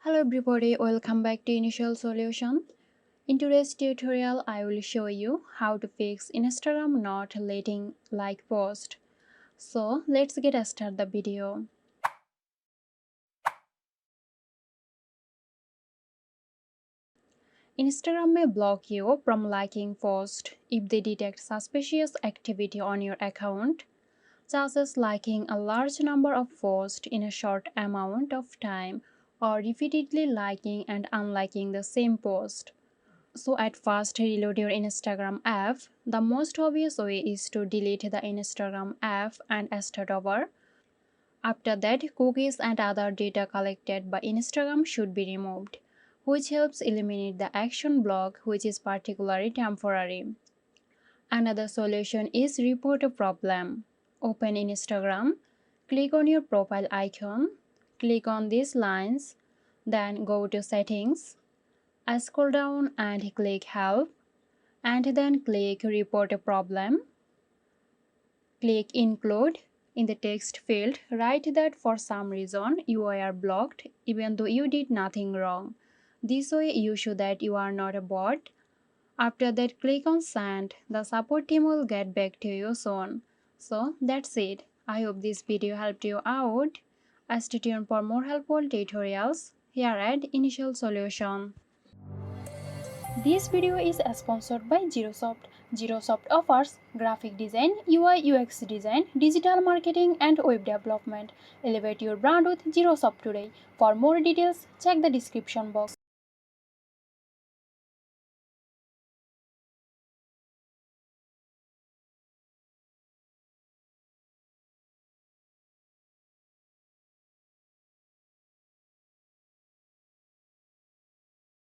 Hello everybody, welcome back to Initial Solution. In today's tutorial, I will show you how to fix Instagram not letting like post. So let's get started the video. Instagram may block you from liking posts if they detect suspicious activity on your account, such as liking a large number of posts in a short amount of time or repeatedly liking and unliking the same post. So at first reload your Instagram app. The most obvious way is to delete the Instagram app and start over. After that, cookies and other data collected by Instagram should be removed, which helps eliminate the action block, which is particularly temporary. Another solution is report a problem. Open Instagram, click on your profile icon, click on these lines, then go to settings. I scroll down and click help, and then click report a problem. Click include. In the text field, write that for some reason you are blocked even though you did nothing wrong. This way you show that you are not a bot. After that, click on send. The support team will get back to you soon. So that's it. I hope this video helped you out. Stay tuned for more helpful tutorials here at Initial Solution. This video is sponsored by Girosoft. Girosoft offers graphic design, UI UX design, digital marketing and web development. Elevate your brand with Girosoft today. For more details, check the description box.